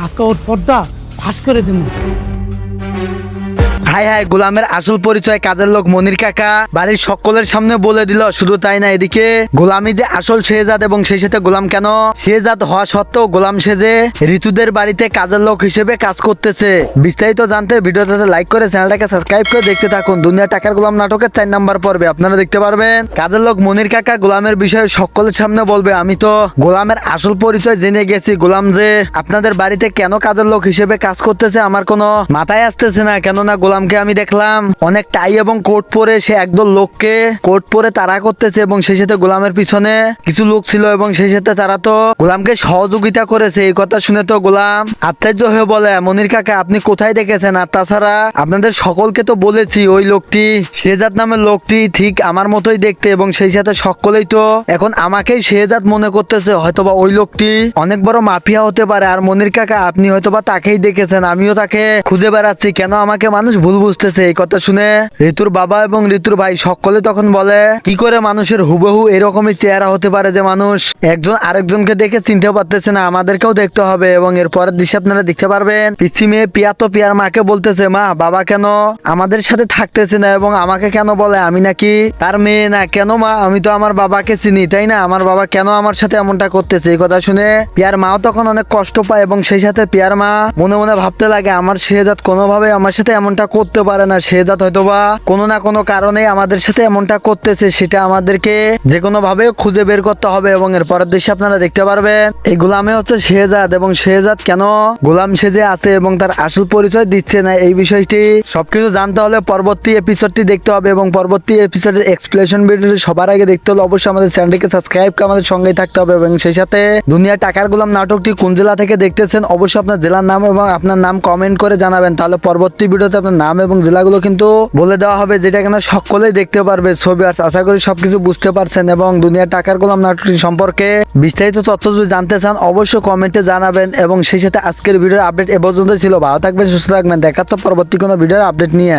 আজকে ওর পর্দা ফাঁস করে দেবো। হাই হাই, গোলামের আসল পরিচয় কাজের লোক মনির কাকা বাড়ির সকলের সামনে বলে দিল। শুধু তাই না, এদিকে গোলামি যে আসল শেহজাদ এবং সেই সাথে গোলাম কেন শেহজাদ হওয়া সত্ত্বেও গোলাম সেজে ঋতুদের বাড়িতে কাজের লোক হিসেবে কাজ করতেছে। বিস্তারিত জানতে ভিডিওটাতে লাইক করে চ্যানেলটাকে সাবস্ক্রাইব করে দেখতে থাকুন। দুনিয়া টাকার গোলাম নাটকের 4 নাম্বার পর্বে আপনারা দেখতে পারবেন কাজের লোক মনির কাকা গোলামের বিষয়ে সকলের সামনে বলবে, আমি তো গোলামের আসল পরিচয় জেনে গেছি। গোলাম যে আপনাদের বাড়িতে কেন কাজের লোক হিসেবে কাজ করতেছে আমার কোনো মাথায় আসতেছে না। কেননা গোলামকে আমি দেখলাম অনেক টাই এবং কোট পরে সে একদল লোককে কোট পরে তাড়া করতেছে এবং সেই সাথে গোলামের পিছনে কিছু লোক ছিল এবং সেই সাথে তারা তো গোলামকে সহযোগিতা করেছে। এই কথা শুনে তো গোলাম আশ্চর্য হয়ে বলে, মনির কাকা আপনি কোথায় দেখেছেন? আর তাছাড়া আপনাদের সকলকে তো বলেছি ওই লোকটি শেহজাদ নামের লোকটি ঠিক আমার মতোই দেখতে এবং সেই সাথে সকলেই তো এখন আমাকেই শেহজাদ মনে করতেছে। হয়তোবা ওই লোকটি অনেক বড় মাফিয়া হতে পারে। আর মনির কাকা আপনি হয়তোবা তাকেই দেখেছেন, আমিও তাকে খুঁজে বেড়াচ্ছি। কেন আমাকে মানুষ ভুল বুঝতেছে? এই কথা শুনে ঋতুর বাবা এবং ঋতুর ভাই সকলে তখন বলে, কি করে মানুষের হুবহু এরকমই চেহারা হতে পারে যে মানুষ একজন আরেকজনকে দেখে চিনতে পারতেছে না? আমাদেরকেও দেখতে হবে। এবং এর পরের দৃশ্য আপনারা দেখতে পারবেন পিসি মেয়ে পিয়া তো পিয়ার মাকে বলতেছে, মা বাবা কেন আমাদের সাথে থাকতেছে না এবং আমাকে কেন বলে আমি নাকি তার মেয়ে না? কেন মা, আমি তো আমার বাবাকে চিনি তাই না? আমার বাবা কেন আমার সাথে এমনটা করতেছে? এই কথা শুনে পিয়ার মাও তখন অনেক কষ্ট পায় এবং সেই সাথে পিয়ার মা মনে মনে ভাবতে লাগে, আমার শেহজাদ কোনোভাবে আমার সাথে এমনটা করতে পারে না। শেহজাদ হয়তোবা কোনো না কোনো কারণে আমাদের সাথে এমনটা করতেছে, সেটা আমাদেরকে যে কোনো ভাবে খুঁজে বের করতে হবে। এবং এর পরের দৃশ্য আপনারা দেখতে পারবেন এই গোলামে হচ্ছে শেহজাদ এবং শেহজাদ কেন গোলাম সেজে আছে এবং তার আসল পরিচয় দিচ্ছে না, এই বিষয়টি সবকিছু জানতে হলে পরবর্তী এপিসোডটি দেখতে হবে। এবং পরবর্তী এপিসোডের এক্সপ্লেনেশন ভিডিওটি সবার আগে দেখতে হলে অবশ্যই আমাদের চ্যানেলটিকে সাবস্ক্রাইব করে আমাদের সঙ্গেই থাকতে হবে। এবং সেই সাথে দুনিয়া টাকার গোলাম নাটকটি কোন জেলা থেকে দেখতেছেন অবশ্যই আপনার জেলার নাম এবং আপনার নাম কমেন্ট করে জানাবেন। তাহলে পরবর্তী ভিডিওতে আপনার নাম এবং জেলাগুলো কিন্তু বলে দেওয়া হবে, যেটা কিনা সকলেই দেখতে পারবে। ছবি আর আশা করি সবকিছু বুঝতে পারছেন। এবং দুনিয়া টাকার গোলাম নাটকটি সম্পর্কে বিস্তারিত তথ্য যদি জানতে চান অবশ্যই কমেন্টে জানাবেন। এবং সেই সাথে আজকের ভিডিওর আপডেট এ পর্যন্ত ছিল। ভালো থাকবেন, সুস্থ থাকবেন, দেখা হচ্ছে পরবর্তী কোনো ভিডিওর আপডেট নিয়ে।